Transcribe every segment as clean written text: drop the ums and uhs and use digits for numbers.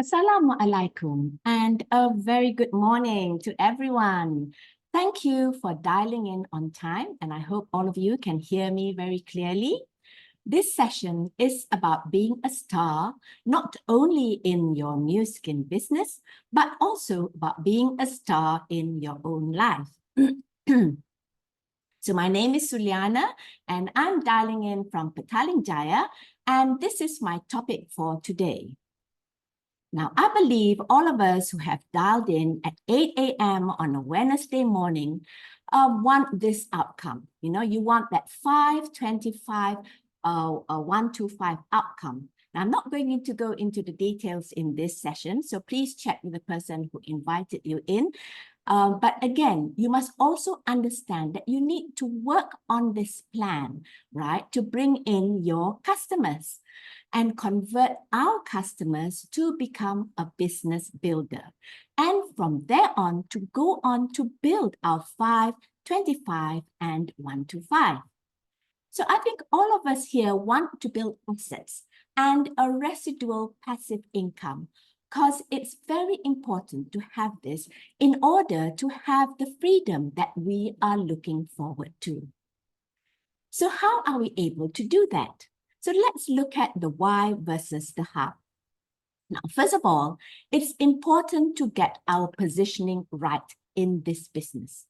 Assalamu alaikum and a very good morning to everyone. Thank you for dialing in on time, and I hope all of you can hear me very clearly. This session is about being a star, not only in your new skin business, but also about being a star in your own life. So my name is Suliana, and I'm dialing in from Petaling Jaya, and this is my topic for today. Now, I believe all of us who have dialed in at 8 a.m. on a Wednesday morning want this outcome. You know, you want that 525, 125 outcome. Now, I'm not going to go into the details in this session, so please check with the person who invited you in. But again, you must also understand that you need to work on this plan, right, to bring in your customers and convert our customers to become a business builder. And from there on, to go on to build our 5, 25, and 125. So I think all of us here want to build assets and a residual passive income, because it's very important to have this in order to have the freedom that we are looking forward to. So how are we able to do that? So let's look at the why versus the how. Now, first of all, it's important to get our positioning right in this business.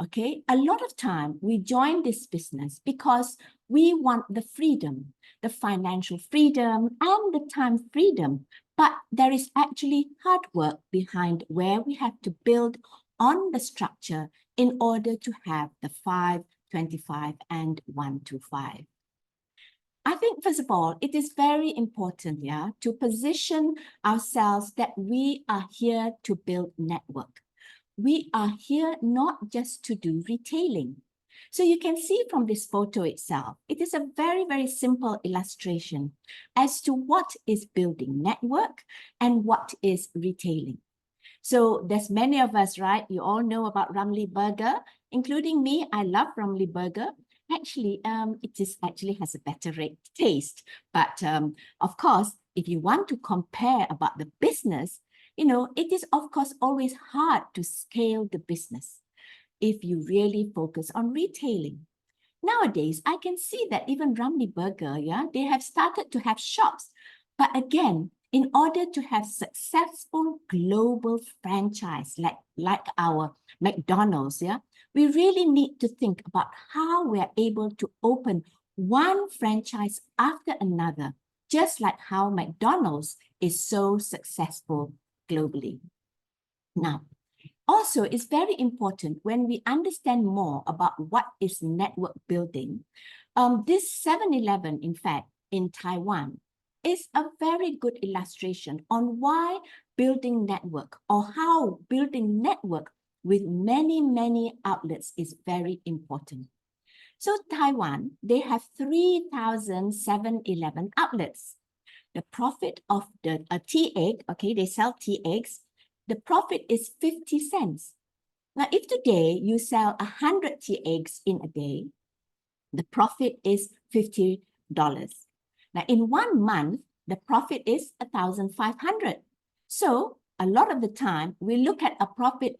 Okay, a lot of time we join this business because we want the freedom, the financial freedom and the time freedom, but there is actually hard work behind where we have to build on the structure in order to have the 5, 25 and 125. I think, first of all, it is very important, to position ourselves that we are here to build network. We are here not just to do retailing. So you can see from this photo itself, it is a very, very simple illustration as to what is building network and what is retailing. So there's many of us, right? You all know about Ramly Burger, including me. I love Ramly Burger. Actually, it has a better taste. But of course, if you want to compare about the business, you know, it is of course always hard to scale the business if you really focus on retailing. Nowadays, I can see that even Ramly Burger, they have started to have shops. But again, in order to have successful global franchise like our McDonald's, we really need to think about how we are able to open one franchise after another, just like how McDonald's is so successful globally. Now, also, it's very important when we understand more about what is network building. This 7-Eleven, in fact, in Taiwan, is a very good illustration on why building network or how building network with many, many outlets is very important. So Taiwan, they have 3,000 7-Eleven outlets. The profit of the tea egg, okay, they sell tea eggs, the profit is 50 cents. Now, if today you sell 100 tea eggs in a day, the profit is $50. Now, in 1 month, the profit is 1,500. So a lot of the time, we look at a profit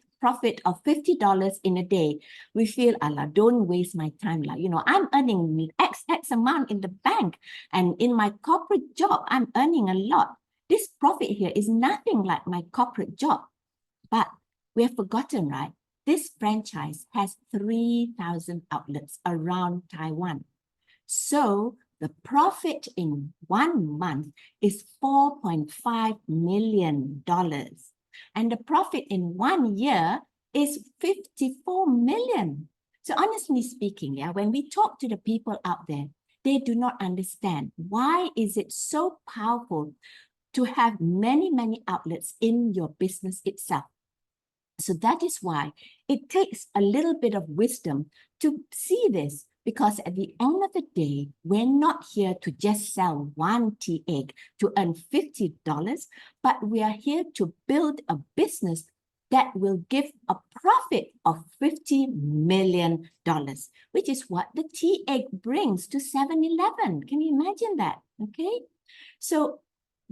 of $50 in a day. We feel, Allah, don't waste my time. You know, I'm earning X amount in the bank, and in my corporate job, I'm earning a lot. This profit here is nothing like my corporate job. But we have forgotten, right? This franchise has 3,000 outlets around Taiwan. So the profit in 1 month is $4.5 million. And the profit in 1 year is 54 million. So honestly speaking, when we talk to the people out there, they do not understand why is it so powerful to have many, many outlets in your business itself. So that is why it takes a little bit of wisdom to see this, because at the end of the day, we're not here to just sell one tea egg to earn $50, but we are here to build a business that will give a profit of $50 million, which is what the tea egg brings to 7-Eleven. Can you imagine that? Okay. So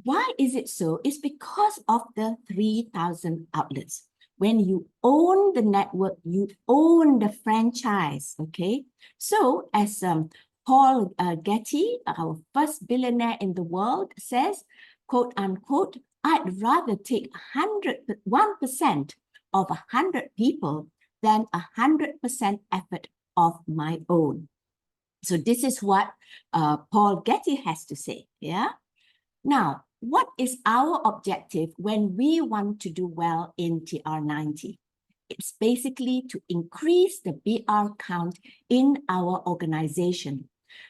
Why is it so? It's because of the 3,000 outlets. When you own the network, you own the franchise, okay? So as Paul Getty, our first billionaire in the world, says, quote unquote, I'd rather take 1% of 100 people than 100% effort of my own. So this is what Paul Getty has to say, yeah? Now, what is our objective when we want to do well in TR90? It's basically to increase the BR count in our organization,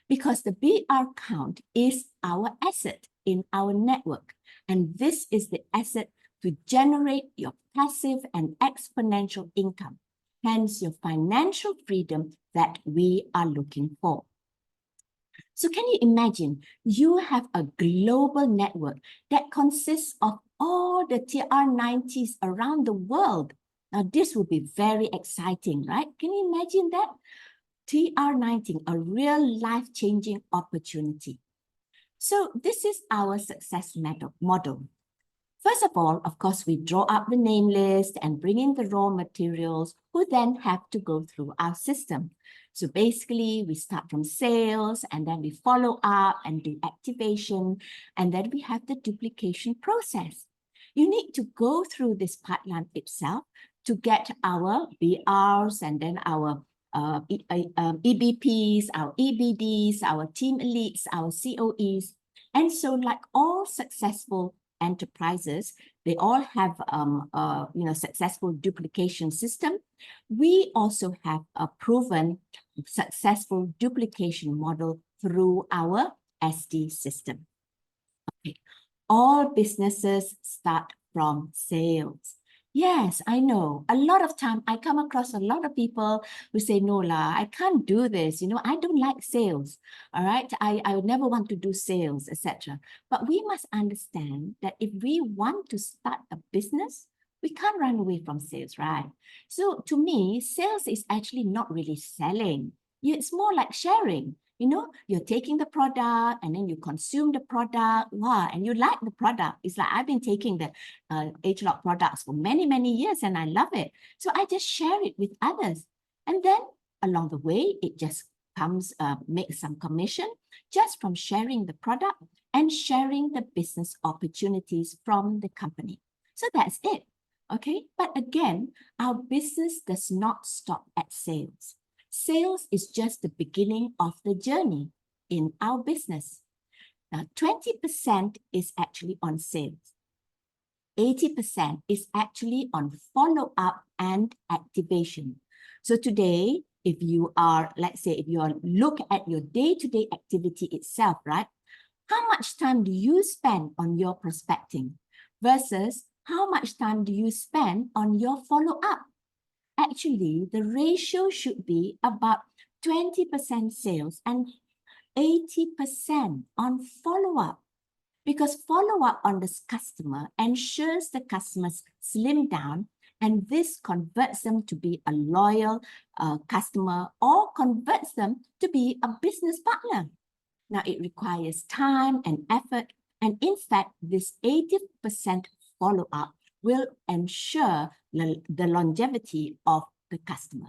because the BR count is our asset in our network. And this is the asset to generate your passive and exponential income, hence your financial freedom that we are looking for. So can you imagine, you have a global network that consists of all the TR90s around the world. Now, this would be very exciting, right? Can you imagine that? TR90, a real life-changing opportunity. So this is our success model. First of all, of course, we draw up the name list and bring in the raw materials, who then have to go through our system. So basically, we start from sales, and then we follow up and do activation, and then we have the duplication process. You need to go through this pipeline itself to get our BRs and then our EBPs, our EBDs, our team elites, our COEs. And so like all successful enterprises, they all have successful duplication system. We also have a proven successful duplication model through our SD system. Okay. All businesses start from sales. Yes, I know. A lot of time I come across a lot of people who say, no, I can't do this. I don't like sales. All right. I would never want to do sales, etc. But we must understand that if we want to start a business, we can't run away from sales, right? So to me, sales is actually not really selling. It's more like sharing. You're taking the product and then you consume the product. Wow, and you like the product. It's like I've been taking the ageLOC products for many, many years and I love it. So I just share it with others. And then along the way, it just comes, makes some commission just from sharing the product and sharing the business opportunities from the company. So that's it. Okay. But again, our business does not stop at sales. Sales is just the beginning of the journey in our business. Now, 20% is actually on sales. 80% is actually on follow-up and activation. So today, if you are, let's say, if you are look at your day-to-day activity itself, right? How much time do you spend on your prospecting versus how much time do you spend on your follow-up? Actually, the ratio should be about 20% sales and 80% on follow-up, because follow-up on this customer ensures the customers slim down, and this converts them to be a loyal customer or converts them to be a business partner. Now, it requires time and effort, and in fact, this 80% follow-up will ensure the longevity of the customer.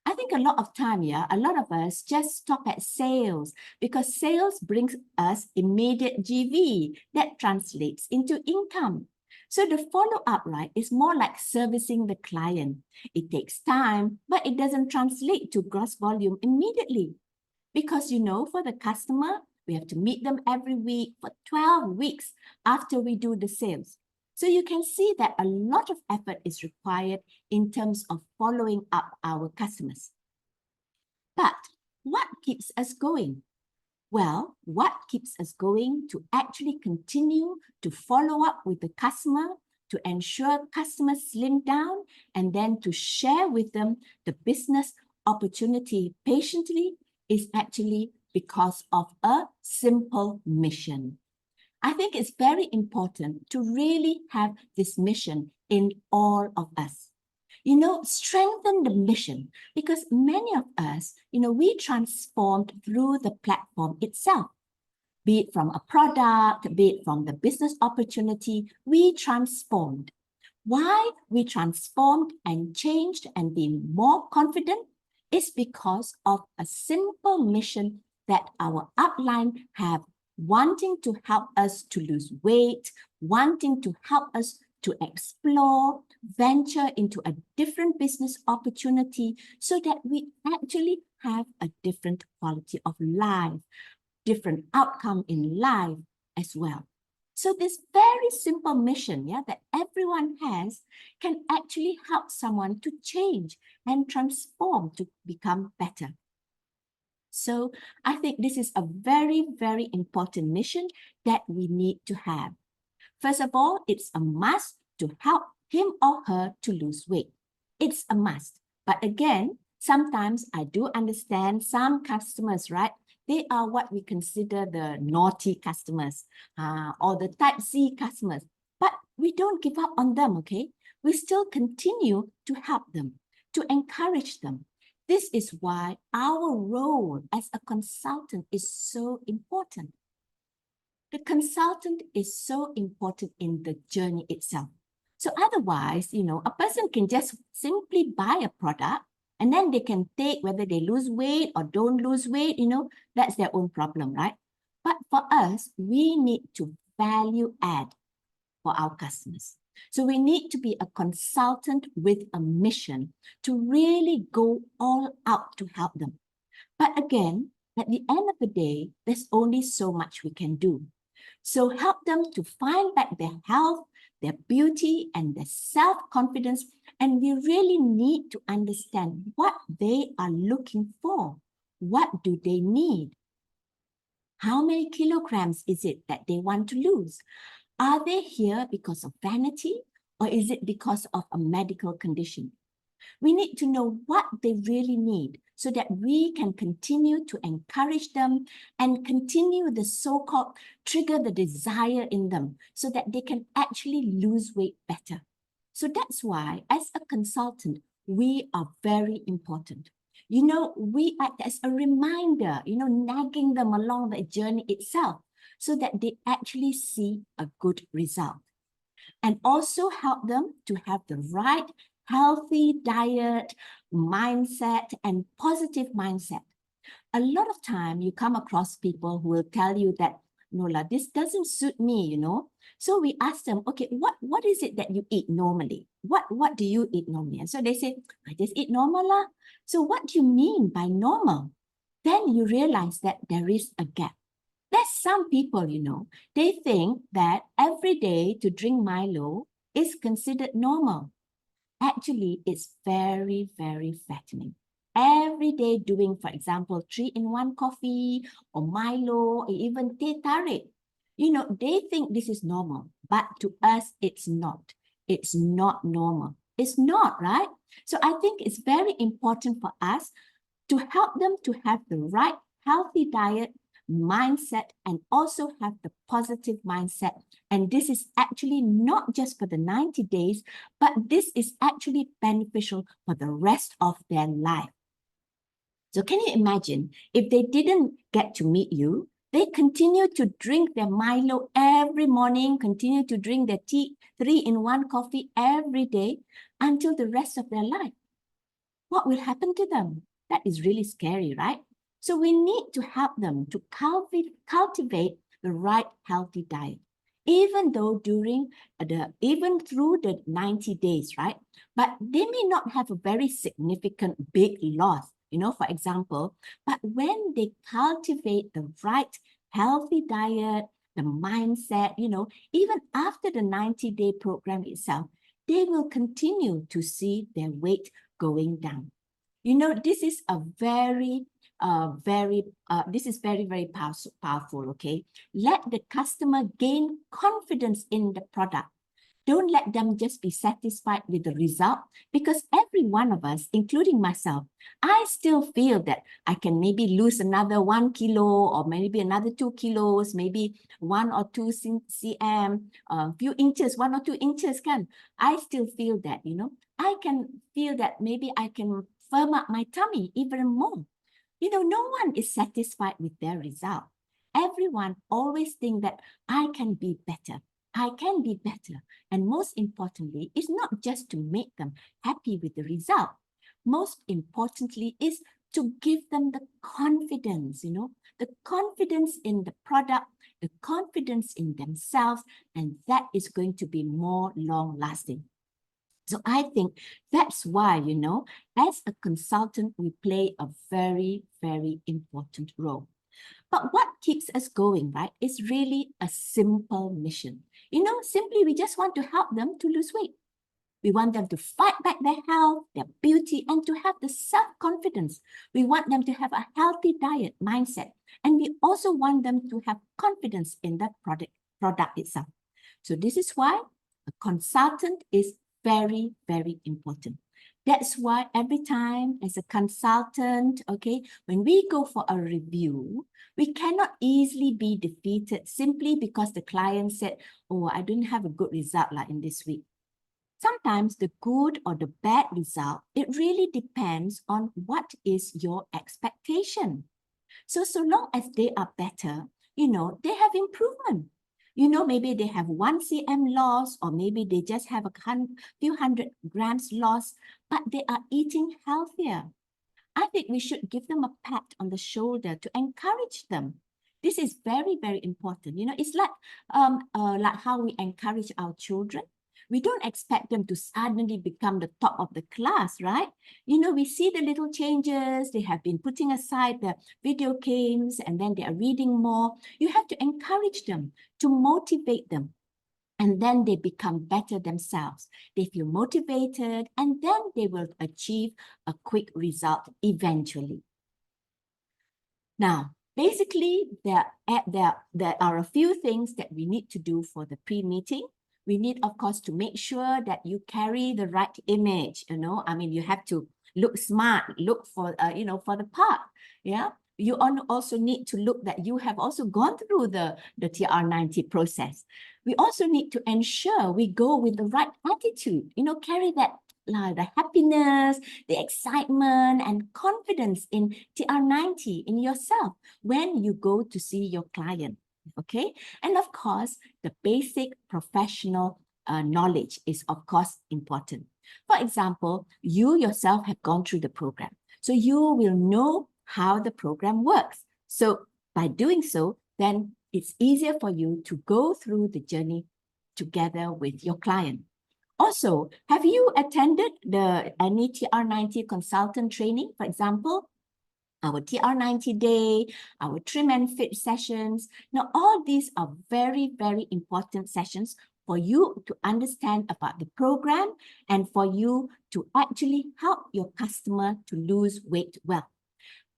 I think a lot of time, a lot of us just stop at sales because sales brings us immediate GV that translates into income. So the follow-up, right, is more like servicing the client. It takes time, but it doesn't translate to gross volume immediately. Because, for the customer, we have to meet them every week for 12 weeks after we do the sales. So you can see that a lot of effort is required in terms of following up our customers. But what keeps us going? Well, what keeps us going to actually continue to follow up with the customer, to ensure customers slim down, and then to share with them the business opportunity patiently is actually because of a simple mission. I think it's very important to really have this mission in all of us. Strengthen the mission, because many of us, we transformed through the platform itself. be it from a product, be it from the business opportunity, we transformed. Why we transformed and changed and been more confident is because of a simple mission that our upline have, wanting to help us to lose weight, wanting to help us to explore, venture into a different business opportunity so that we actually have a different quality of life, different outcome in life as well. So this very simple mission, that everyone has can actually help someone to change and transform to become better. So I think this is a very, very important mission that we need to have. First of all, it's a must to help him or her to lose weight. It's a must. But again, sometimes I do understand some customers, right? They are what we consider the naughty customers or the type C customers. But we don't give up on them, okay? We still continue to help them, to encourage them. This is why our role as a consultant is so important. The consultant is so important in the journey itself. So otherwise, a person can just simply buy a product and then they can take whether they lose weight or don't lose weight, that's their own problem, right? But for us, we need to value add for our customers. So we need to be a consultant with a mission to really go all out to help them. But again, at the end of the day, there's only so much we can do. So help them to find back their health, their beauty, and their self-confidence. And we really need to understand what they are looking for. What do they need? How many kilograms is it that they want to lose? Are they here because of vanity, or is it because of a medical condition? We need to know what they really need so that we can continue to encourage them and continue the so-called trigger the desire in them so that they can actually lose weight better. So that's why, as a consultant, we are very important. We act as a reminder, nagging them along the journey itself so that they actually see a good result. And also help them to have the right healthy diet, mindset, and positive mindset. A lot of time you come across people who will tell you that, Nola, this doesn't suit me, So we ask them, okay, what is it that you eat normally? What do you eat normally? And so they say, I just eat normal lah. So what do you mean by normal? Then you realize that there is a gap. There's some people, they think that every day to drink Milo is considered normal. Actually, it's very, very fattening. Every day doing, for example, 3-in-1 coffee or Milo or even teh tarik, they think this is normal, but to us, it's not. It's not normal. It's not, right? So I think it's very important for us to help them to have the right healthy diet, mindset, and also have the positive mindset. And this is actually not just for the 90 days, but this is actually beneficial for the rest of their life. So can you imagine if they didn't get to meet you, they continue to drink their Milo every morning, continue to drink their tea, 3-in-1 coffee every day until the rest of their life. What will happen to them? That is really scary, right? So we need to help them to cultivate the right healthy diet, even through the 90 days, right? But they may not have a very significant big loss, for example, but when they cultivate the right healthy diet, the mindset, even after the 90-day program itself, they will continue to see their weight going down. This is very, very powerful, okay? Let the customer gain confidence in the product. Don't let them just be satisfied with the result, because every one of us, including myself, I still feel that I can maybe lose another 1 kilo or maybe another 2 kilos, maybe 1 or 2 cm, a few inches, 1 or 2 inches, I still feel that, I can feel that maybe I can firm up my tummy even more. No one is satisfied with their result. everyone always think that I can be better. I can be better. And most importantly, it's not just to make them happy with the result. Most importantly is to give them the confidence, the confidence in the product, the confidence in themselves, and that is going to be more long-lasting. So I think that's why, as a consultant, we play a very, very important role. But what keeps us going, right, is really a simple mission. Simply we just want to help them to lose weight. We want them to fight back their health, their beauty, and to have the self-confidence. We want them to have a healthy diet mindset. And we also want them to have confidence in the product itself. So this is why a consultant is very, very important. That's why every time as a consultant, okay, when we go for a review, we cannot easily be defeated simply because the client said, oh, I didn't have a good result like in this week. Sometimes the good or the bad result, it really depends on what is your expectation. So long as they are better, they have improvement. Maybe they have 1 cm loss, or maybe they just have a few hundred grams loss, but they are eating healthier. I think we should give them a pat on the shoulder to encourage them. This is very, very important. It's like how we encourage our children. We don't expect them to suddenly become the top of the class, right? We see the little changes. They have been putting aside the video games and then they are reading more. You have to encourage them, to motivate them. And then they become better themselves. They feel motivated and then they will achieve a quick result eventually. Now, basically, there are a few things that we need to do for the pre-meeting. We need, of course, to make sure that you carry the right image, you have to look smart, look for, for the part, yeah? You also need to look that you have also gone through the TR90 process. We also need to ensure we go with the right attitude, carry that, the happiness, the excitement and confidence in TR90, in yourself, when you go to see your client. Okay, and of course, the basic professional knowledge is of course important. For example, you yourself have gone through the program, so you will know how the program works. So by doing so, then it's easier for you to go through the journey together with your client. Also, have you attended any TR90 consultant training, for example? Our TR90 day, our trim and fit sessions. Now, all these are very, very important sessions for you to understand about the program and for you to actually help your customer to lose weight well.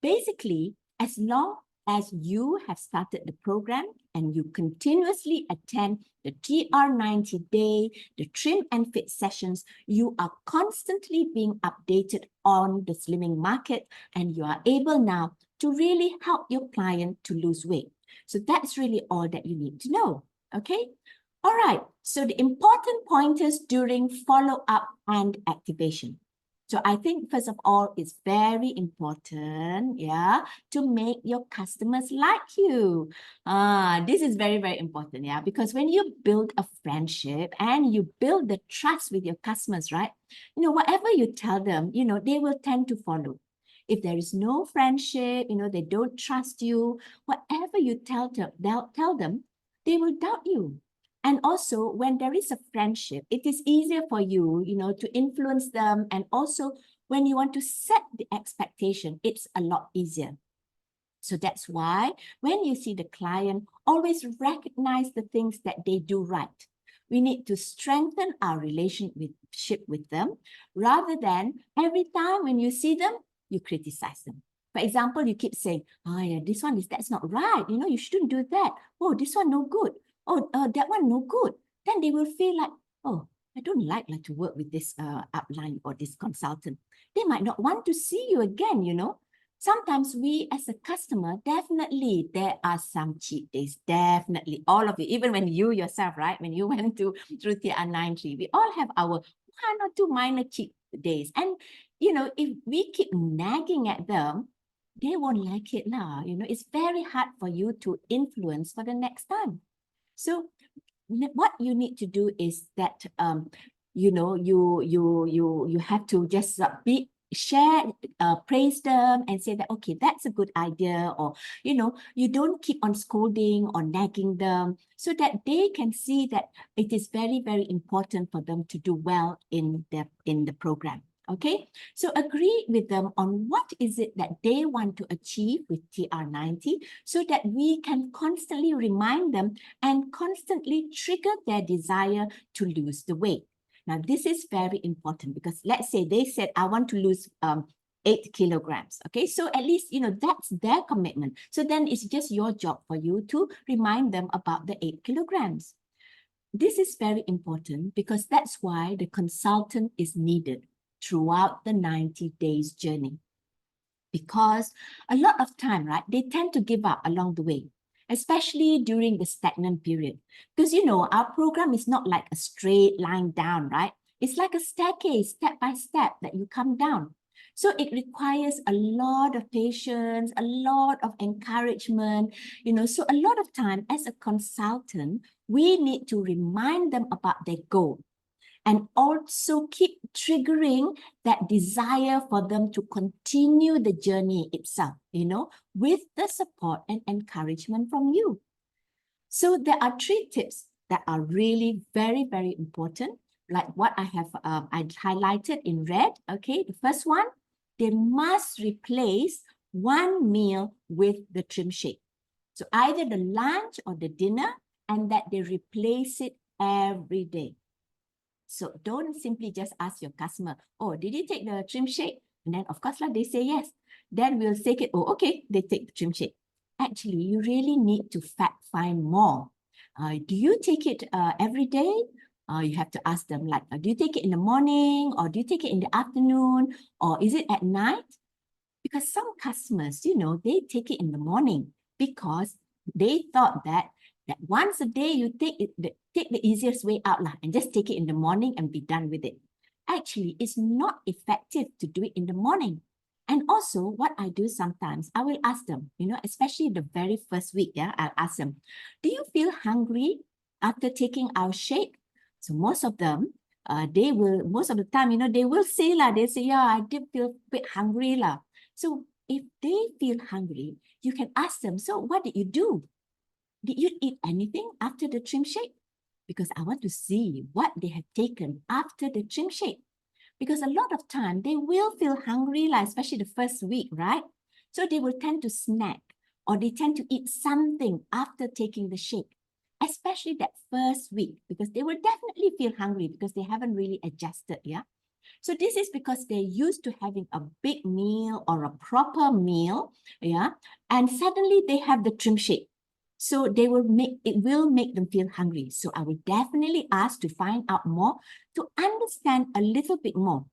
Basically, as long as you have started the program and you continuously attend the TR90 day, the trim and fit sessions, you are constantly being updated on the slimming market and you are able now to really help your client to lose weight. So that's really all that you need to know, okay? All right, so the important pointers during follow-up and activation. So I think, first of all, it's very important, yeah, to make your customers like you. This is very, very important, yeah, because when you build a friendship and you build the trust with your customers, right, whatever you tell them, they will tend to follow. If there is no friendship, they don't trust you, whatever you tell them, they will doubt you. And also, when there is a friendship, it is easier for you, to influence them. And also, when you want to set the expectation, it's a lot easier. So that's why when you see the client, always recognize the things that they do right. We need to strengthen our relationship with them rather than every time when you see them, you criticize them. For example, you keep saying, oh yeah, that's not right. You shouldn't do that. Oh, this one no good. Oh, that one no good. Then they will feel like, oh, I don't like to work with this upline or this consultant. They might not want to see you again, Sometimes we as a customer, definitely there are some cheat days, definitely. All of you, even when you yourself, right? When you went through TR90, we all have our 1 or 2 minor cheat days. And, if we keep nagging at them, they won't like it now. You know, it's very hard for you to influence for the next time. So what you need to do is that you know, you have to just share, praise them and say that, okay, that's a good idea, or you know, you don't keep on scolding or nagging them, so that they can see that it is very, very important for them to do well in the program. Okay, so agree with them on what is it that they want to achieve with TR90, so that we can constantly remind them and constantly trigger their desire to lose the weight. Now, this is very important because let's say they said, I want to lose 8 kilograms. Okay, so at least, you know, that's their commitment. So then it's just your job for you to remind them about the 8 kilograms. This is very important because that's why the consultant is needed throughout the 90 days journey. Because a lot of time, right, they tend to give up along the way, especially during the stagnant period. Because, you know, our program is not like a straight line down, right? It's like a staircase, step by step, that you come down. So it requires a lot of patience, a lot of encouragement, you know. So a lot of time as a consultant, we need to remind them about their goal and also keep triggering that desire for them to continue the journey itself, you know, with the support and encouragement from you. So there are 3 tips that are really very, very important, like what I have I highlighted in red. Okay, the first one, they must replace one meal with the trim shake. So either the lunch or the dinner, and that they replace it every day. So don't simply just ask your customer, oh, did you take the trim shake? And then of course they say yes. Then we'll take it, oh, okay, they take the trim shake. Actually, you really need to fact find more. Do you take it every day? You have to ask them, like, do you take it in the morning, or do you take it in the afternoon, or is it at night? Because some customers, you know, they take it in the morning because they thought that once a day you take the easiest way out and just take it in the morning and be done with it. Actually, it's not effective to do it in the morning. And also, what I do sometimes, I will ask them, you know, especially the very first week, I'll ask them, do you feel hungry after taking our shake? So most of them, most of the time, you know, they will say, yeah, I did feel a bit hungry. So if they feel hungry, you can ask them, so what did you do? Did you eat anything after the trim shake? Because I want to see what they have taken after the trim shake. Because a lot of time, they will feel hungry, especially the first week, right? So they will tend to snack, or they tend to eat something after taking the shake, especially that first week, because they will definitely feel hungry because they haven't really adjusted, yeah? So this is because they're used to having a big meal or a proper meal, yeah? And suddenly they have the trim shake. So it will make them feel hungry. So I will definitely ask to find out more, to understand a little bit more.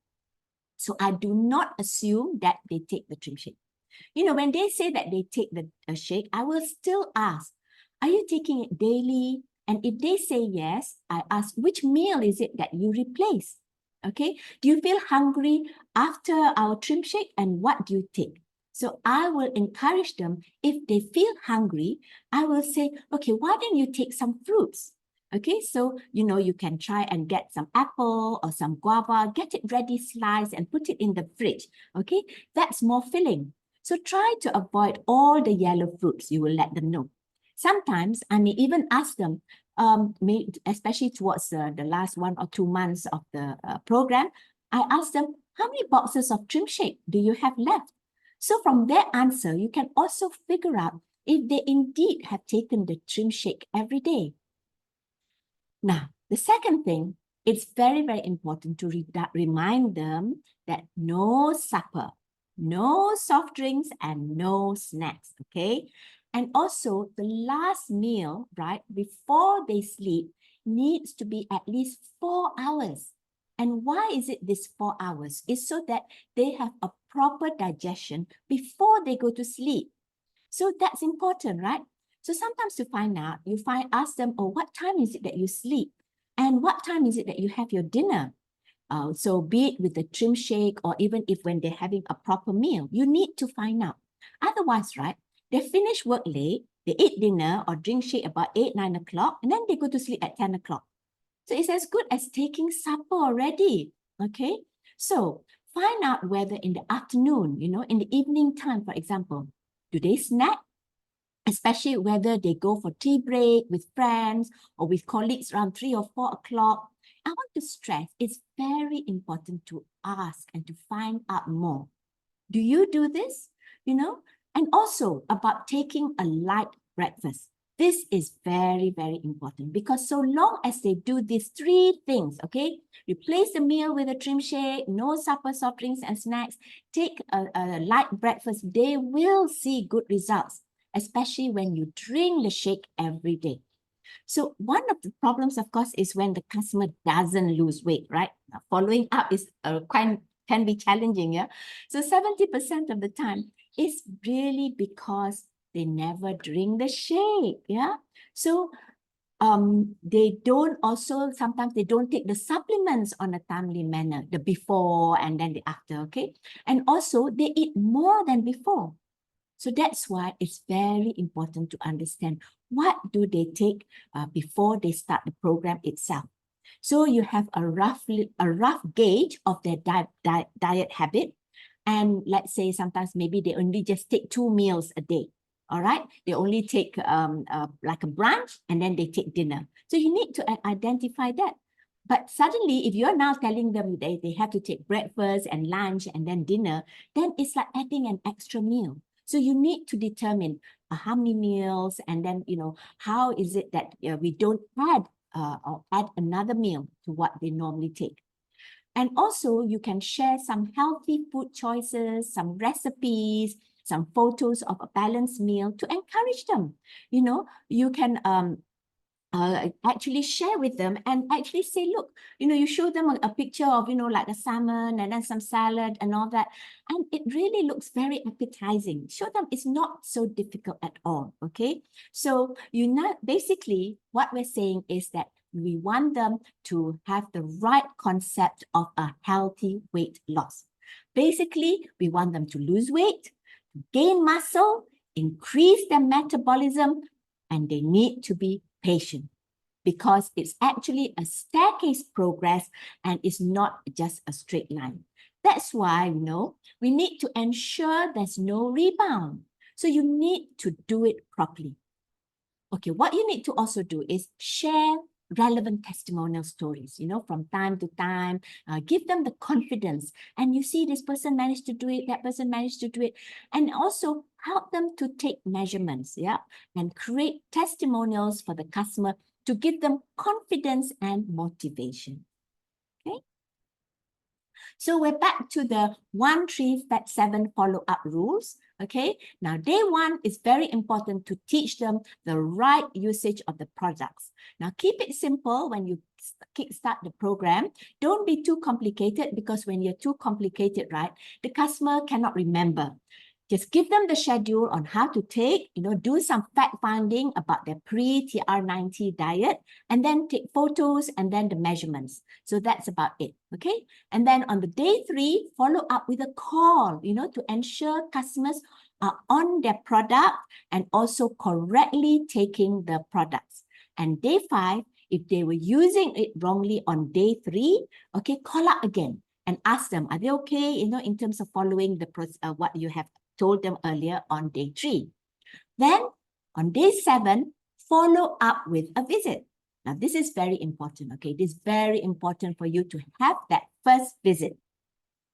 So I do not assume that they take the trim shake. You know, when they say that they take the shake, I will still ask, are you taking it daily? And if they say yes, I ask, which meal is it that you replace? Okay, do you feel hungry after our trim shake, and what do you take? So I will encourage them. If they feel hungry, I will say, okay, why don't you take some fruits? Okay, so, you know, you can try and get some apple or some guava, get it ready, sliced, and put it in the fridge. Okay, that's more filling. So try to avoid all the yellow fruits. You will let them know. Sometimes I may even ask them, especially towards the last 1 or 2 months of the program, I ask them, how many boxes of trim shake do you have left? So from their answer, you can also figure out if they indeed have taken the trim shake every day. Now, the second thing, it's very, very important to remind them that no supper, no soft drinks, and no snacks, okay? And also, the last meal, right, before they sleep, needs to be at least 4 hours. And why is it this 4 hours? It's so that they have a proper digestion before they go to sleep. So that's important, right? So sometimes to find out, ask them, oh, what time is it that you sleep? And what time is it that you have your dinner? So be it with the trim shake, or even if when they're having a proper meal, you need to find out. Otherwise, right, they finish work late, they eat dinner or drink shake about 8, 9 o'clock, and then they go to sleep at 10 o'clock. So it's as good as taking supper already, okay? So find out whether in the afternoon, in the evening time, for example, do they snack? Especially whether they go for tea break with friends or with colleagues around 3 or 4 o'clock. I want to stress it's very important to ask and to find out more. Do you do this? And also about taking a light breakfast. This is very, very important because so long as they do these 3 things, okay, replace the meal with a trim shake, no supper, soft drinks and snacks, take a light breakfast, they will see good results, especially when you drink the shake every day. So one of the problems, of course, is when the customer doesn't lose weight, right? Now, following up is can be challenging, yeah? So 70% of the time, it's really because they never drink the shake, yeah? So they don't also, sometimes they don't take the supplements on a timely manner, the before and then the after, okay? And also they eat more than before. So that's why it's very important to understand what do they take before they start the program itself. So you have a rough gauge of their diet habit. And let's say sometimes maybe they only just take 2 meals a day. All right. They only take like a brunch and then they take dinner. So you need to identify that. But suddenly, if you're now telling them they have to take breakfast and lunch and then dinner, then it's like adding an extra meal. So you need to determine how many meals and then, how is it that we don't add or add another meal to what they normally take. And also you can share some healthy food choices, some recipes, some photos of a balanced meal to encourage them. You can actually share with them and actually say, look, you show them a picture of, like a salmon and then some salad and all that. And it really looks very appetizing. Show them it's not so difficult at all, okay? So, basically what we're saying is that we want them to have the right concept of a healthy weight loss. Basically, we want them to lose weight, gain muscle, increase their metabolism, and they need to be patient because it's actually a staircase progress and it's not just a straight line. That's why, we need to ensure there's no rebound. So you need to do it properly. Okay, what you need to also do is share relevant testimonial stories, from time to time, give them the confidence. And you see this person managed to do it, that person managed to do it. And also help them to take measurements, yeah, and create testimonials for the customer to give them confidence and motivation. Okay. So we're back to the 13Feb24 follow-up rules. Okay, now day 1 is very important to teach them the right usage of the products. Now keep it simple when you kickstart the program. Don't be too complicated because when you're too complicated, right, the customer cannot remember. Just give them the schedule on how to take, do some fact finding about their pre-TR90 diet, and then take photos and then the measurements. So that's about it, okay? And then on the day 3, follow up with a call, to ensure customers are on their product and also correctly taking the products. And day 5, if they were using it wrongly on day 3, okay, call up again and ask them, are they okay, in terms of following the what you have told them earlier on day 3. Then on day 7, follow up with a visit. Now this is very important, okay? It is very important for you to have that first visit.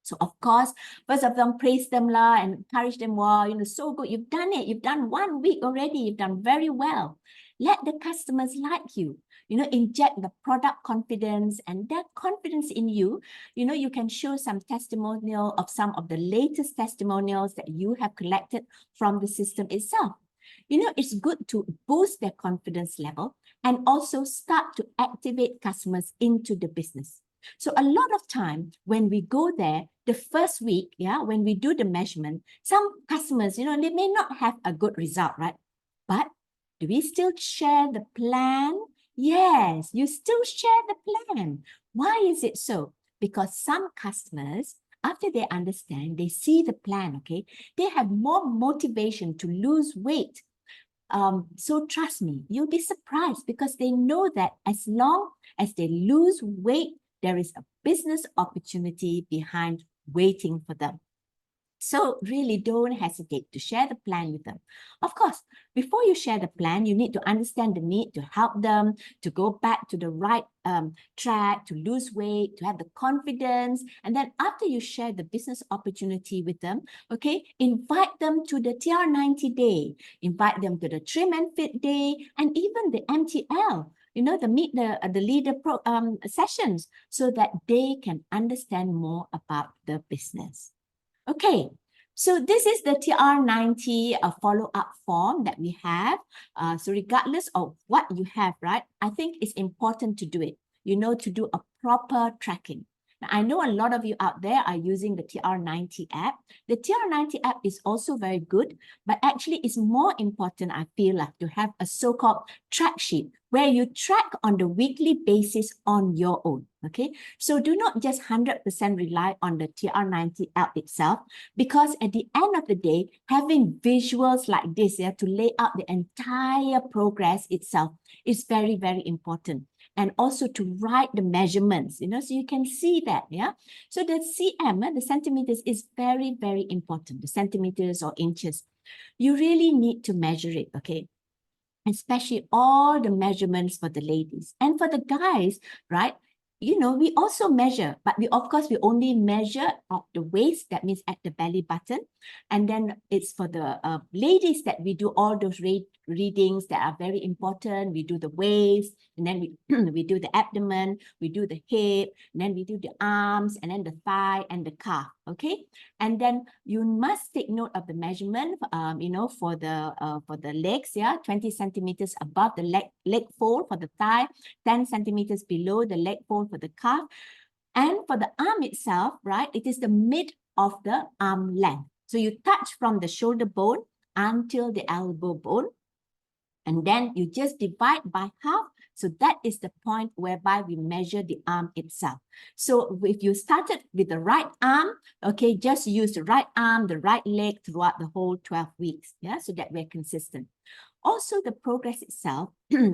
So of course, first of them, praise them lah and encourage them, wow, so good, you've done it. You've done 1 week already. You've done very well. Let the customers like you, inject the product confidence, and that confidence in you, you can show some testimonial of some of the latest testimonials that you have collected from the system itself. It's good to boost their confidence level and also start to activate customers into the business. So a lot of time when we go there, the first week, yeah, when we do the measurement, some customers, they may not have a good result, right? But do we still share the plan? Yes, you still share the plan. Why is it so? Because some customers after they understand, they see the plan, okay, they have more motivation to lose weight. So trust me, you'll be surprised because they know that as long as they lose weight, there is a business opportunity behind waiting for them. So really don't hesitate to share the plan with them. Of course, before you share the plan, you need to understand the need to help them to go back to the right track, to lose weight, to have the confidence. And then after you share the business opportunity with them, okay, invite them to the TR90 day, invite them to the Trim and Fit day, and even the MTL, you know, the meet the leader sessions, so that they can understand more about the business. Okay, so this is the TR90 follow-up form that we have. So regardless of what you have, right, I think it's important to do it, you know, to do a proper tracking. Now, I know a lot of you out there are using the TR90 app. The TR90 app is also very good, but actually it's more important, I feel like, to have a so-called track sheet where you track on the weekly basis on your own, okay? So do not just 100% rely on the TR90 app itself, because at the end of the day, having visuals like this, yeah, to lay out the entire progress itself is very, very important. And also to write the measurements, you know, so you can see that, yeah? So the cm, the centimeters, is very, very important, the centimeters or inches. You really need to measure it, okay? Especially all the measurements for the ladies. And for the guys, right, you know, we also measure, but we, of course, we only measure at the waist, that means at the belly button. And then it's for the ladies that we do all those readings that are very important. We do the waist, and then we, we do the abdomen, we do the hip, and then we do the arms, and then the thigh and the calf, okay? And then you must take note of the measurement, you know, for the legs, yeah, 20 centimeters above the leg fold for the thigh, 10 centimeters below the leg fold for the calf. And for the arm itself, right, it is the mid of the arm length. So you touch from the shoulder bone until the elbow bone, and then you just divide by half. So that is the point whereby we measure the arm itself. So if you started with the right arm, okay, just use the right arm, the right leg throughout the whole 12 weeks, yeah, so that we're consistent. Also, the progress itself,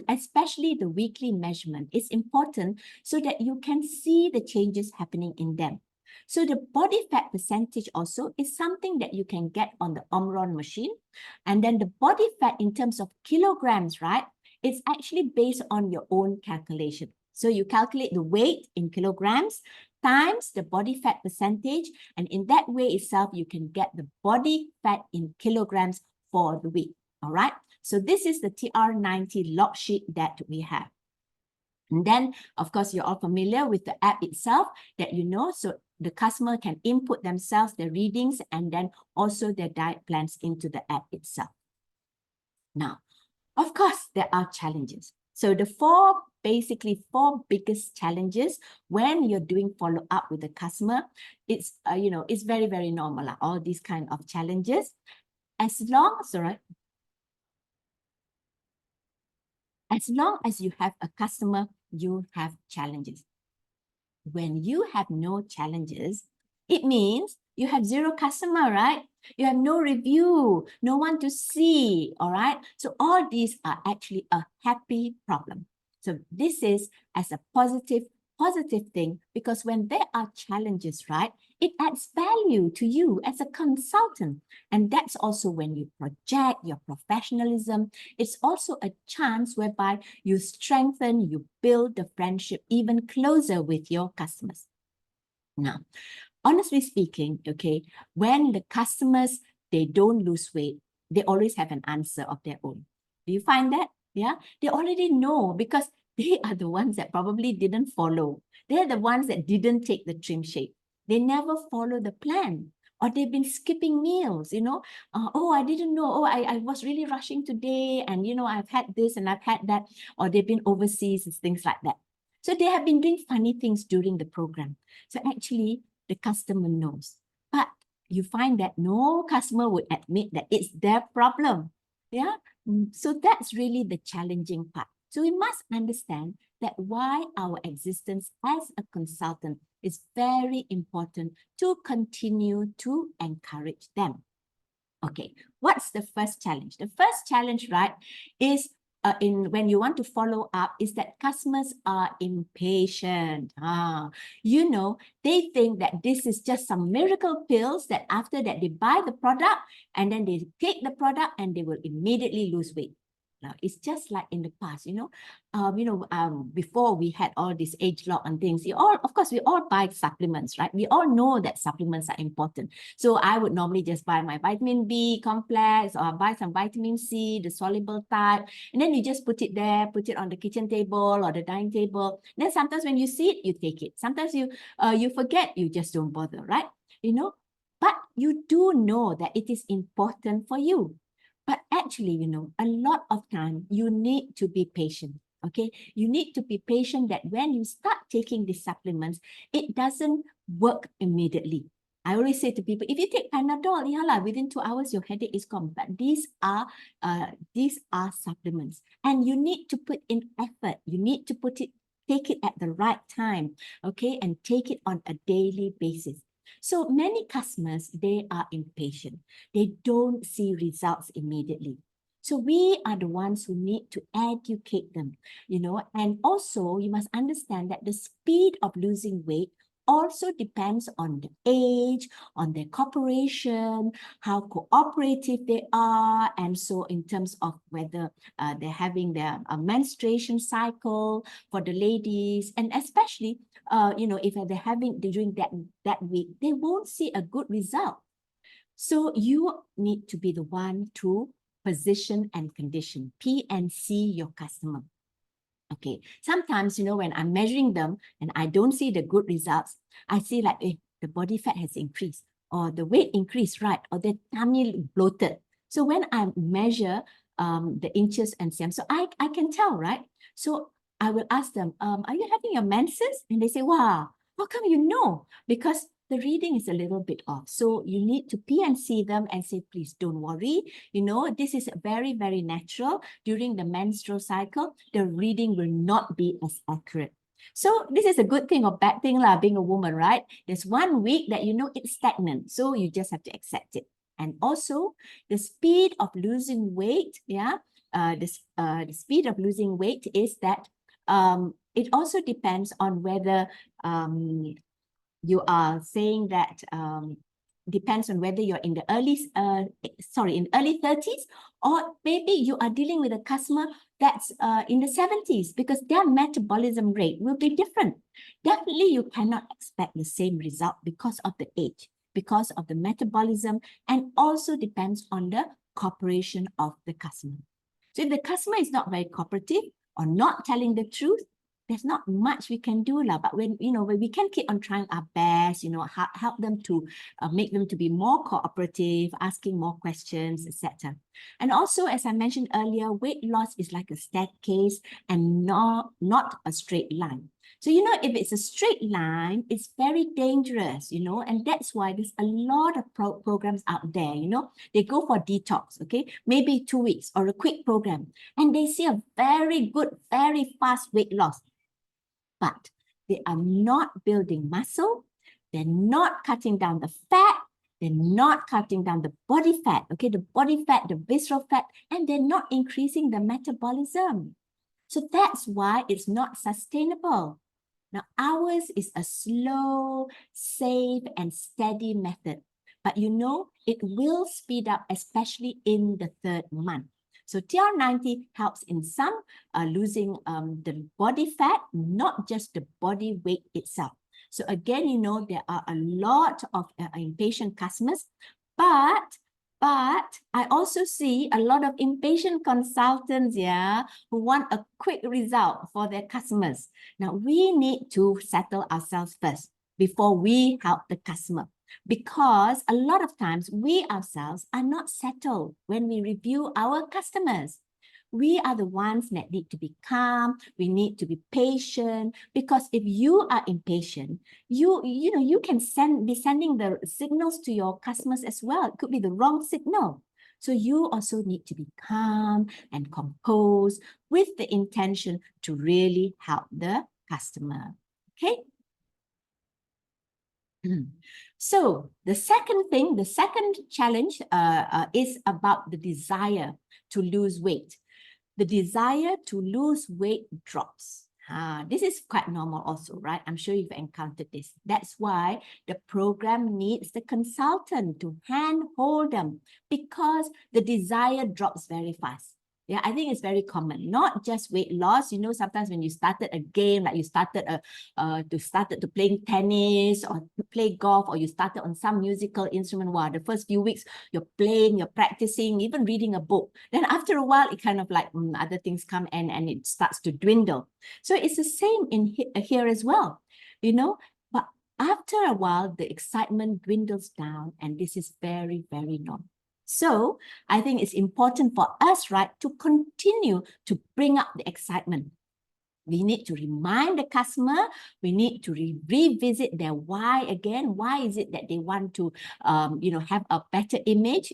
especially the weekly measurement, is important so that you can see the changes happening in them. So the body fat percentage also is something that you can get on the Omron machine. And then the body fat in terms of kilograms, right? It's actually based on your own calculation. So you calculate the weight in kilograms times the body fat percentage. And in that way itself, you can get the body fat in kilograms for the week. All right. So this is the TR90 log sheet that we have. And then, of course, you're all familiar with the app itself that you know, so the customer can input themselves, their readings, and then also their diet plans into the app itself. Now, of course, there are challenges. So the basically four biggest challenges when you're doing follow-up with the customer, it's, you know, it's very, very normal, all these kind of challenges. As long as you have a customer, you have challenges. When you have no challenges, it means you have zero customer, right? You have no review, no one to see, all right? So all these are actually a happy problem. So this is as a positive thing, because when there are challenges, right, it adds value to you as a consultant. And that's also when you project your professionalism. It's also a chance whereby you strengthen, you build the friendship even closer with your customers. Now, honestly speaking, okay, when the customers, they don't lose weight, they always have an answer of their own. Do you find that? Yeah, they already know, because they are the ones that probably didn't follow. They're the ones that didn't take the trim shape. They never follow the plan, or they've been skipping meals, you know. Oh, I didn't know. Oh, I was really rushing today, and, you know, I've had this and I've had that, or they've been overseas and things like that. So they have been doing funny things during the program. So actually, the customer knows. But you find that no customer would admit that it's their problem. Yeah. So that's really the challenging part. So we must understand that why our existence as a consultant it's very important to continue to encourage them. Okay, what's the first challenge? The first challenge, right, is when you want to follow up is that customers are impatient. You know, they think that this is just some miracle pills that after that they buy the product and then they take the product and they will immediately lose weight. Now, it's just like in the past, before we had all this age lock and things, of course, we all buy supplements, right? We all know that supplements are important. So I would normally just buy my vitamin B complex or buy some vitamin C, the soluble type, and then you just put it there, put it on the kitchen table or the dining table. Then sometimes when you see it, you take it. Sometimes you forget, you just don't bother, right? But you do know that it is important for you. But actually, a lot of time you need to be patient, okay? You need to be patient that when you start taking these supplements, it doesn't work immediately. I always say to people, if you take Panadol, within 2 hours, your headache is gone. But these are supplements. And you need to put in effort. You need to take it at the right time, okay? And take it on a daily basis. So many customers, they are impatient. They don't see results immediately. So we are the ones who need to educate them, and also you must understand that the speed of losing weight also depends on the age, on their cooperation, how cooperative they are, and so in terms of whether they're having their menstruation cycle for the ladies, and especially if they're having during that week, they won't see a good result. So you need to be the one to position and condition, P&C your customer. Okay, sometimes, when I'm measuring them and I don't see the good results, I see like, the body fat has increased or the weight increased, right? Or the tummy bloated. So when I measure the inches and cm, so I can tell, right? So I will ask them, are you having your menses? And they say, wow, how come you know? Because the reading is a little bit off. So you need to P&C them and say, please don't worry. This is very, very natural. During the menstrual cycle, the reading will not be as accurate. So this is a good thing or bad thing, being a woman, right? There's 1 week that it's stagnant. So you just have to accept it. And also the speed of losing weight, the speed of losing weight is that it also depends on whether you are saying that depends on whether you're in the early 30s, or maybe you are dealing with a customer that's in the 70s, because their metabolism rate will be different. Definitely, you cannot expect the same result because of the age, because of the metabolism, and also depends on the cooperation of the customer. So if the customer is not very cooperative or not telling the truth, there's not much we can do, but when we can keep on trying our best, help them to make them to be more cooperative, asking more questions, etc. And also, as I mentioned earlier, weight loss is like a staircase and not a straight line. So, if it's a straight line, it's very dangerous, and that's why there's a lot of programs out there, they go for detox, okay, maybe 2 weeks or a quick program, and they see a very good, very fast weight loss. But they are not building muscle, they're not cutting down the fat, they're not cutting down the body fat, okay, the body fat, the visceral fat, and they're not increasing the metabolism. So that's why it's not sustainable. Now, ours is a slow, safe, and steady method. But it will speed up, especially in the 3rd month. So TR90 helps in some losing the body fat, not just the body weight itself. So again, there are a lot of impatient customers, but I also see a lot of impatient consultants, who want a quick result for their customers. Now, we need to settle ourselves first before we help the customer. Because a lot of times we ourselves are not settled when we review our customers. We are the ones that need to be calm. We need to be patient, because if you are impatient, you can be sending the signals to your customers as well. It could be the wrong signal. So you also need to be calm and composed with the intention to really help the customer. Okay. So the second challenge is about the desire to lose weight. The desire to lose weight drops. This is quite normal also, right? I'm sure you've encountered this. That's why the program needs the consultant to handhold them, because the desire drops very fast. Yeah, I think it's very common, not just weight loss. You know, sometimes when you started a game, like you started to playing tennis or to play golf, or you started on some musical instrument. Wow, the first few weeks you're playing, you're practicing, even reading a book. Then after a while, it kind of like other things come and it starts to dwindle. So it's the same in here as well, you know. But after a while, the excitement dwindles down, and this is very, very normal. So I think it's important for us, right, to continue to bring up the excitement. We need to remind the customer, we need to revisit their why again. Why is it that they want to, have a better image,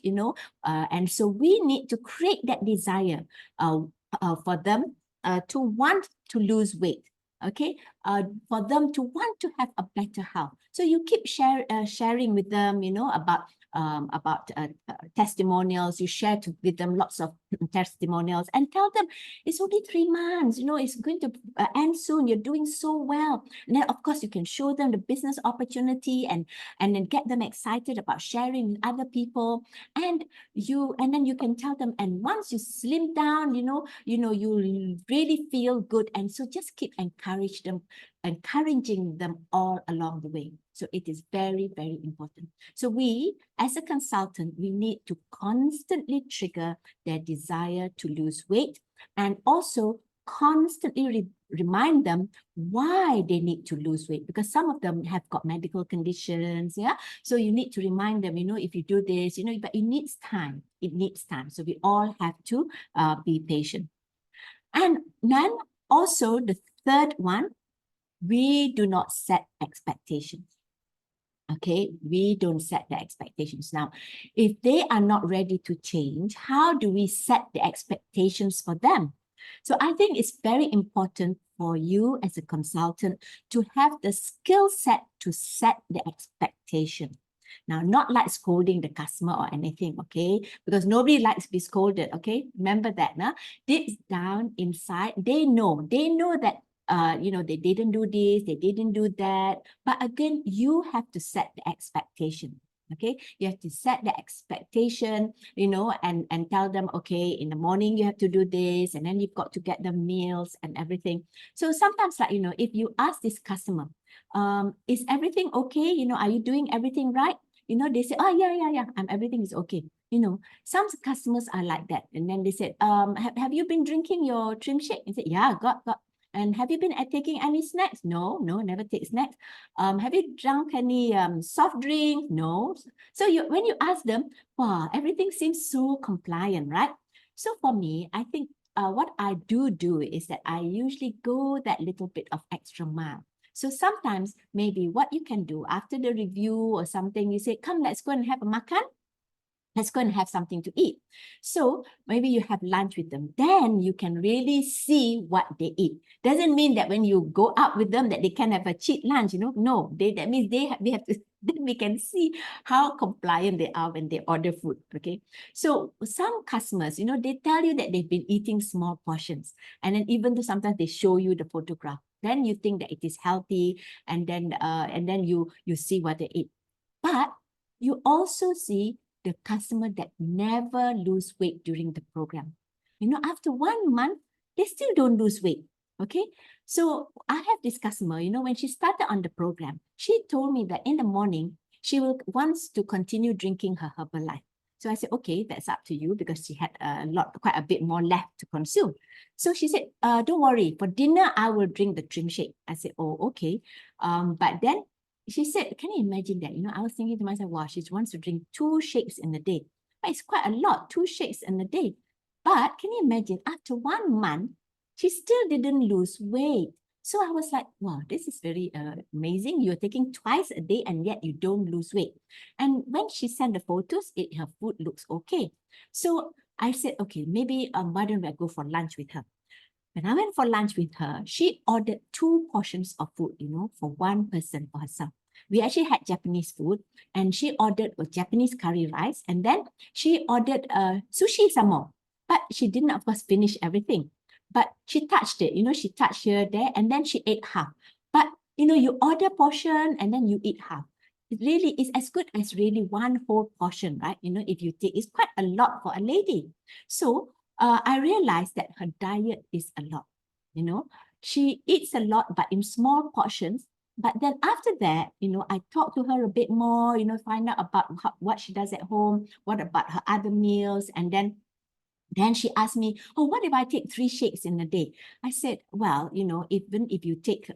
and so we need to create that desire for them to want to lose weight. Okay, for them to want to have a better health. So you keep sharing with them, about testimonials. You share with them lots of testimonials and tell them it's only 3 months, it's going to end soon. You're doing so well. And then of course you can show them the business opportunity and then get them excited about sharing with other people. And then you can tell them, and once you slim down, you'll really feel good. And so just keep encouraging them all along the way. So it is very, very important. So we, as a consultant, we need to constantly trigger their desire to lose weight, and also constantly remind them why they need to lose weight, because some of them have got medical conditions. Yeah, so you need to remind them, if you do this, but it needs time. It needs time. So we all have to be patient. And then also the third one, we do not set expectations. Okay, we don't set the expectations. Now, if they are not ready to change, how do we set the expectations for them? So I think it's very important for you as a consultant to have the skill set to set the expectation. Now, not like scolding the customer or anything, okay? Because nobody likes to be scolded, okay? Remember that, nah? Deep down inside, they know that they didn't do this, they didn't do that. But again, you have to set the expectation. Okay, you have to set the expectation, and tell them, okay, in the morning you have to do this, and then you've got to get them meals and everything. So sometimes, like, if you ask this customer, is everything okay? Are you doing everything right? They say, oh, yeah, everything is okay. Some customers are like that. And then they said, have you been drinking your trim shake? I said, yeah, got. And have you been taking any snacks? No, never take snacks. Have you drunk any soft drink? No. So when you ask them, wow, everything seems so compliant, right? So for me, I think what I do is that I usually go that little bit of extra mile. So sometimes maybe what you can do after the review or something, you say, come, let's go and have a makan. Let's go and have something to eat. So maybe you have lunch with them. Then you can really see what they eat. Doesn't mean that when you go out with them that they can have a cheat lunch, No, that means they have to, then we can see how compliant they are when they order food, okay? So some customers, they tell you that they've been eating small portions. And then even though sometimes they show you the photograph, then you think that it is healthy, and then you see what they eat. But you also see the customer that never lose weight during the program. After 1 month, they still don't lose weight. Okay. So I have this customer, when she started on the program, she told me that in the morning, she wants to continue drinking her Herbalife. So I said, okay, that's up to you, because she had quite a bit more left to consume. So she said, don't worry, for dinner, I will drink the trim shake. I said, oh, okay. But then she said, can you imagine that? I was thinking to myself, wow, she wants to drink 2 shakes in a day. But it's quite a lot, 2 shakes in a day. But can you imagine, after 1 month, she still didn't lose weight. So I was like, wow, this is very amazing. You're taking twice a day and yet you don't lose weight. And when she sent the photos, her food looks okay. So I said, okay, maybe why don't I go for lunch with her? When I went for lunch with her, she ordered 2 portions of food, for one person, for herself. we actually had Japanese food, and she ordered a Japanese curry rice, and then she ordered sushi some more. But she didn't, of course, finish everything. But she touched it, she touched here, there, and then she ate half. But, you order portion and then you eat half. It really is as good as really one whole portion, right? If you take, it's quite a lot for a lady. So I realized that her diet is a lot, She eats a lot, but in small portions. But then after that, I talk to her a bit more, find out about what she does at home, what about her other meals, and then she asked me, oh, what if I take 3 shakes in a day? I said, well, even if you take,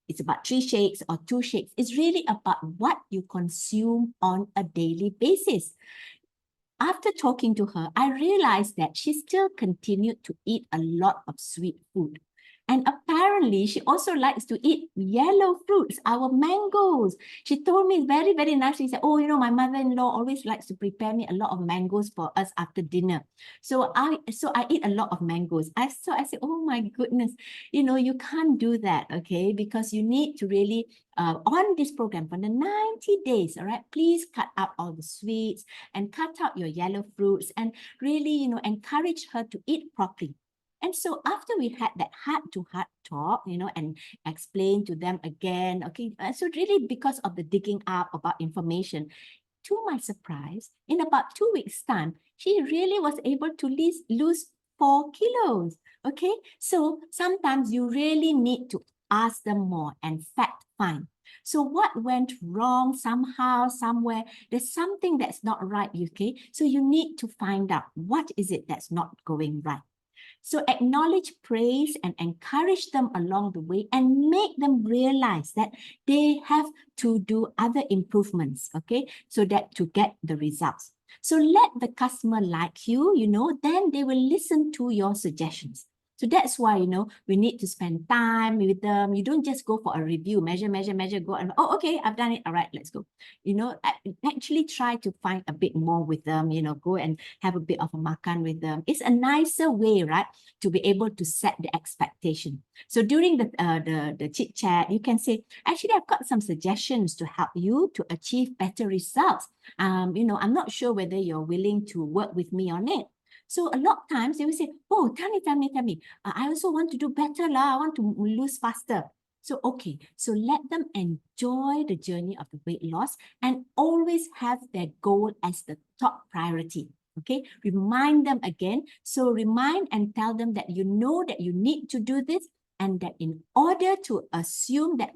it's about 3 shakes or 2 shakes, it's really about what you consume on a daily basis. After talking to her, I realized that she still continued to eat a lot of sweet food. And apparently, she also likes to eat yellow fruits, our mangoes. She told me very, very nicely, she said, oh, my mother-in-law always likes to prepare me a lot of mangoes for us after dinner. So I eat a lot of mangoes. I said, oh my goodness, you can't do that, okay? Because you need to really, on this program, for the 90 days, all right, please cut out all the sweets and cut out your yellow fruits and really, encourage her to eat properly. And so after we had that heart-to-heart talk, and explain to them again, okay, so really because of the digging up about information, to my surprise, in about 2 weeks' time, she really was able to lose 4 kilos, okay? So sometimes you really need to ask them more and fact find. So what went wrong somehow, somewhere? There's something that's not right, okay? So you need to find out what is it that's not going right. So acknowledge, praise, and encourage them along the way and make them realize that they have to do other improvements, okay, so that to get the results. So let the customer like you, then they will listen to your suggestions. So that's why, we need to spend time with them. You don't just go for a review, measure, go and, oh, okay, I've done it. All right, let's go. Actually try to find a bit more with them, go and have a bit of a makan with them. It's a nicer way, right, to be able to set the expectation. So during the chit chat, you can say, actually, I've got some suggestions to help you to achieve better results. I'm not sure whether you're willing to work with me on it. So a lot of times they will say, oh, tell me. I also want to do better lah. I want to lose faster. So, okay, so let them enjoy the journey of the weight loss and always have their goal as the top priority. Okay, remind them again. So remind and tell them that you know that you need to do this and that in order to assume that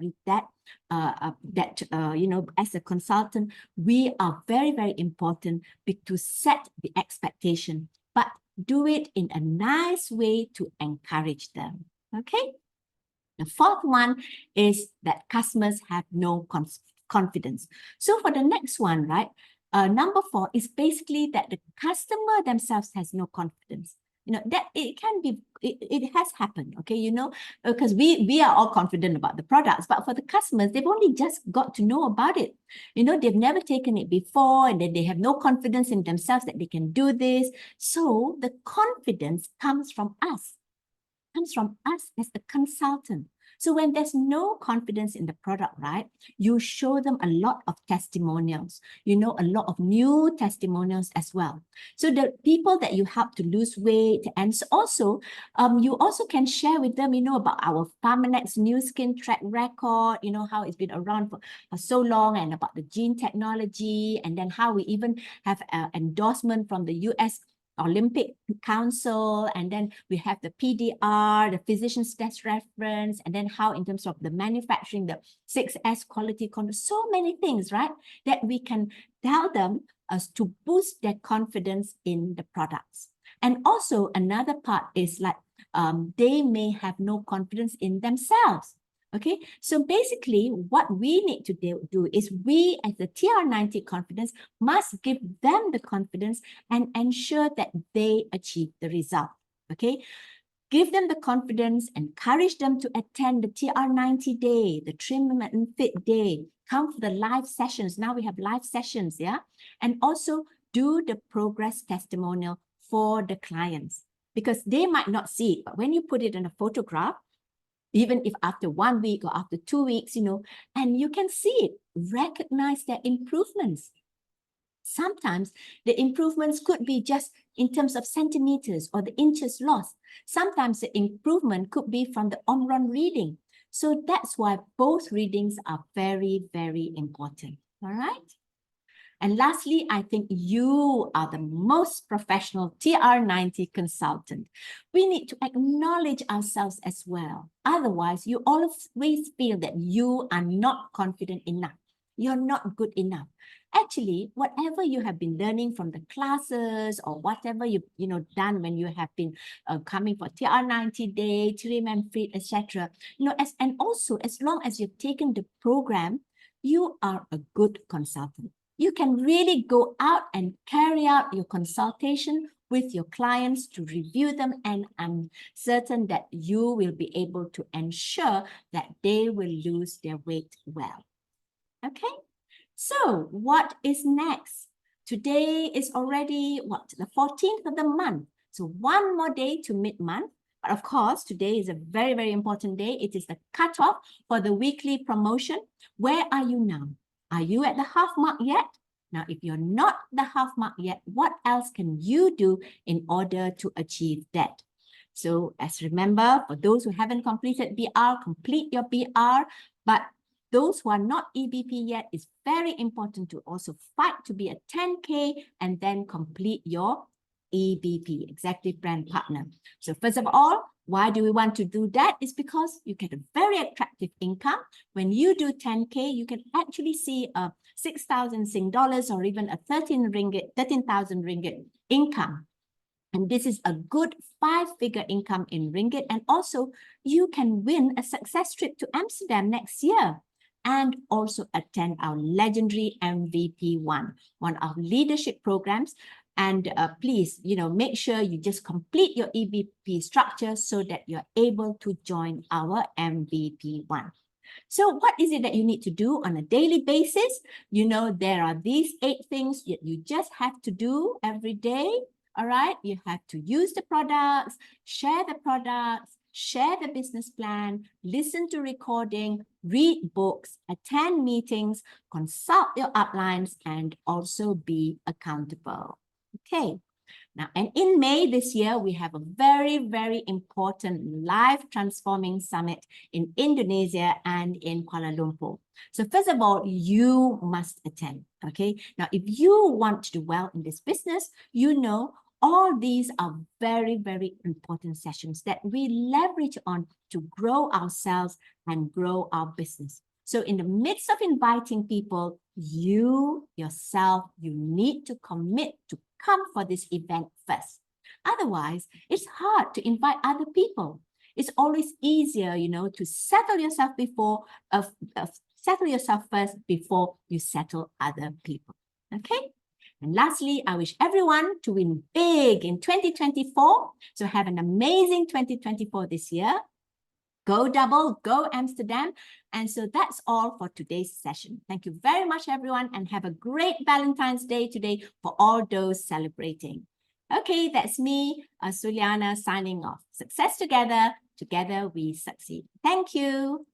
as a consultant, we are very, very important to set the expectation, but do it in a nice way to encourage them, okay? The fourth one is that customers have no confidence. So for the next one, right, number 4 is basically that the customer themselves has no confidence. That it can be, it has happened, okay, because we are all confident about the products, but for the customers, they've only just got to know about it. They've never taken it before, and then they have no confidence in themselves that they can do this. So the confidence comes from us as a consultant. So when there's no confidence in the product, right, you show them a lot of testimonials, a lot of new testimonials as well. So the people that you help to lose weight, and also, you also can share with them, about our Pharmanex new skin track record, how it's been around for so long, and about the gene technology, and then how we even have an endorsement from the US Olympic Council, and then we have the PDR, the physician's test reference, and then how in terms of the manufacturing, the 6S quality control, so many things, right, that we can tell them to boost their confidence in the products. And also another part is like they may have no confidence in themselves. Okay, so basically what we need to do is we as the TR90 confidence must give them the confidence and ensure that they achieve the result. Okay, give them the confidence, encourage them to attend the TR90 day, the Trim and Fit day, come for the live sessions. Now we have live sessions, yeah, and also do the progress testimonial for the clients, because they might not see it, but when you put it in a photograph, even if after 1 week or after 2 weeks, and you can see it, recognize their improvements. Sometimes the improvements could be just in terms of centimeters or the inches lost. Sometimes the improvement could be from the on-run reading. So that's why both readings are very, very important. All right. And lastly, I think you are the most professional TR90 consultant. We need to acknowledge ourselves as well. Otherwise, you always feel that you are not confident enough. You're not good enough. Actually, whatever you have been learning from the classes or whatever you've done when you have been coming for TR90 Day, Trim and Fit, etc. And also as long as you've taken the program, you are a good consultant. You can really go out and carry out your consultation with your clients to review them, and I'm certain that you will be able to ensure that they will lose their weight well. Okay, so what is next? Today is already the 14th of the month. So one more day to mid-month. But of course, today is a very, very important day. It is the cutoff for the weekly promotion. Where are you now? Are you at the half mark yet? Now, if you're not the half mark yet, what else can you do in order to achieve that? So as remember, for those who haven't completed BR, complete your BR. But those who are not EBP yet, it's very important to also fight to be a 10K and then complete your EBP, Executive Brand Partner. So first of all, why do we want to do that? It's because you get a very attractive income. When you do 10K, you can actually see a 6,000 Sing dollars or even a 13,000 ringgit income. And this is a good 5-figure income in ringgit. And also, you can win a success trip to Amsterdam next year and also attend our legendary MVP1, one of our leadership programs. And please, make sure you just complete your EBP structure so that you're able to join our MVP1. So what is it that you need to do on a daily basis? There are these 8 things that you just have to do every day. All right, you have to use the products, share the business plan, listen to recording, read books, attend meetings, consult your uplines, and also be accountable. Okay. Now, and in May this year, we have a very, very important life transforming summit in Indonesia and in Kuala Lumpur. So first of all, you must attend, okay? Now, if you want to do well in this business, all these are very, very important sessions that we leverage on to grow ourselves and grow our business. So in the midst of inviting people, you yourself, you need to commit to come for this event first. Otherwise, it's hard to invite other people. It's always easier, to settle yourself first before you settle other people. Okay? And lastly, I wish everyone to win big in 2024. So have an amazing 2024 this year. Go double, go Amsterdam. And so that's all for today's session. Thank you very much, everyone, and have a great Valentine's Day today for all those celebrating. Okay, that's me, DSuliana, signing off. Success together. Together we succeed. Thank you.